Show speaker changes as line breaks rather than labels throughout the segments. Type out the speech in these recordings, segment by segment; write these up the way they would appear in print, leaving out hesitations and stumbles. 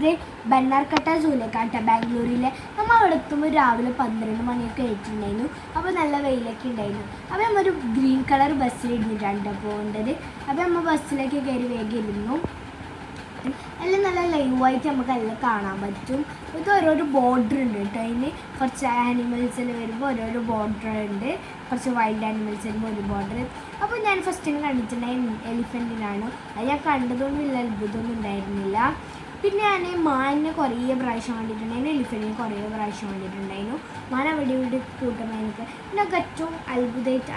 പോകുന്നത് ബന്നാർക്കട്ട സൂലേക്കാട്ട ബാംഗ്ലൂരിലെ. നമ്മൾ അവിടെ എത്തുമ്പോൾ രാവിലെ 12 മണിയൊക്കെ ആയിട്ടുണ്ടായിരുന്നു. അപ്പോൾ നല്ല വെയിലൊക്കെ ഉണ്ടായിരുന്നു. അപ്പോൾ നമ്മൾ ഒരു ഗ്രീൻ കളർ ബസ്സിലിരുന്നിട്ടാണ് പോകേണ്ടത്. അപ്പോൾ നമ്മൾ ബസ്സിലേക്ക് കയറി വേഗം ഇരുന്നു. എല്ലാം നല്ല ലൈവായിട്ട് നമുക്ക് എല്ലാം കാണാൻ പറ്റും. ഇത് ഓരോരോ ബോർഡർ ഉണ്ട് കേട്ടോ. അതിന് കുറച്ച് ആനിമൽസിൽ വരുമ്പോൾ ഓരോരോ ബോർഡർ ഉണ്ട്. കുറച്ച് വൈൽഡ് ആനിമൽസ് വരുമ്പോൾ ഒരു ബോർഡർ. അപ്പോൾ ഞാൻ ഫസ്റ്റിന് കണ്ടിട്ടുണ്ടായിരുന്നു എലിഫൻറ്റിനാണ്. അത് ഞാൻ കണ്ടതൊന്നും വലിയ അത്ഭുതമൊന്നും ഉണ്ടായിരുന്നില്ല. പിന്നെ ഞാൻ മാനിനെ കുറേ പ്രാവശ്യം കണ്ടിട്ടുണ്ടായിരുന്നു. എലിഫൻറ്റിനെ കുറേ പ്രാവശ്യം കണ്ടിട്ടുണ്ടായിരുന്നു. മാൻ അവിടെ ഇവിടെ കൂട്ടുമ്പോൾ എനിക്ക് പിന്നെ ഏറ്റവും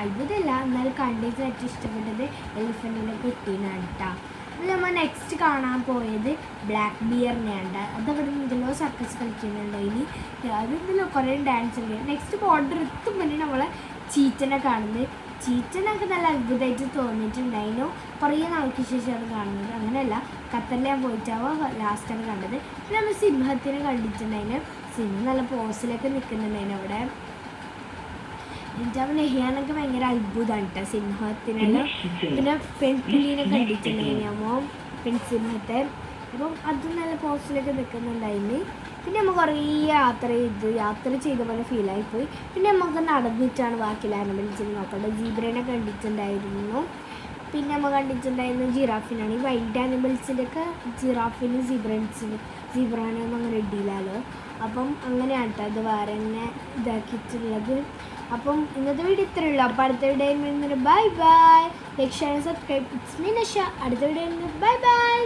അത്ഭുതമല്ല എന്നാൽ കണ്ടിട്ട് ഏറ്റവും ഇഷ്ടപ്പെട്ടത് എലിഫൻറ്റിനെ കിട്ടീനാണ് കേട്ടോ. അത് നമ്മൾ നെക്സ്റ്റ് കാണാൻ പോയത് ബ്ലാക്ക് ബിയറിനെയാണ്. അതവിടെ ഇതിലോ സർക്കസ് കളിക്കുന്നുണ്ട്. ഇനി അതിലോ കുറേ ഡാൻസ് ഉണ്ട്. നെക്സ്റ്റ് ബോർഡർ എത്തുമ്പോൾ നമ്മളെ ചീറ്റനെ കാണുന്നത്. ചീറ്റനൊക്കെ നല്ല അത്ഭുതമായിട്ട് തോന്നിയിട്ടുണ്ടായിരുന്നു. കുറേ നാൾക്ക് ശേഷമാണ് കാണുന്നത്. അങ്ങനെയല്ല, ഖത്തറിൽ ഞാൻ പോയിട്ടാവും ലാസ്റ്റാണ് കണ്ടത്. പിന്നെ നമ്മൾ സിംഹത്തിനെ കണ്ടിട്ടുണ്ടായിരുന്നു. സിംഹം നല്ല പോസിലൊക്കെ നിൽക്കുന്നുണ്ടായിരുന്നു അവിടെ. എനിക്ക് നെഹിയാനൊക്കെ ഭയങ്കര അത്ഭുതമാണ് കേട്ടോ സിംഹത്തിനെല്ലാം. പിന്നെ പെൺകിളീനെ കണ്ടിട്ടുണ്ടായിരുന്നു പെൺസിംഹത്തെ. അപ്പം അത് നല്ല പോസ്റ്റിലൊക്കെ നിൽക്കുന്നുണ്ടായിരുന്നു. പിന്നെ നമ്മൾ കുറേ യാത്ര ചെയ്ത പോലെ ഫീലായിപ്പോയി. പിന്നെ നമുക്ക് നടന്നിട്ടാണ് ബാക്കിയുള്ള ആനിമൽസിനെ നോക്കേണ്ടത്. ജീബ്രേനെ കണ്ടിട്ടുണ്ടായിരുന്നു. പിന്നെ നമ്മൾ കണ്ടിട്ടുണ്ടായിരുന്നു ജിറാഫിനാണ്. ഈ വൈൽഡ് ആനിമൽസിൻ്റെയൊക്കെ ജിറാഫിന് സീബ്രാനൊന്നും അങ്ങനെ ഇടിയില്ലല്ലോ. അപ്പം അങ്ങനെയാണ് കേട്ടോ അത് വേറെ തന്നെ ഇതാക്കിയിട്ടുള്ളത്. അപ്പം ഇന്നത്തെ വീഡിയോ ഇത്രയേ ഉള്ളൂ. അപ്പോൾ അടുത്ത വീഡിയോയിൽ വരുന്നത് bye bye. Like share subscribe. It's me Nasha. അടുത്ത വീഡിയോയിൽ ബൈ ബൈ.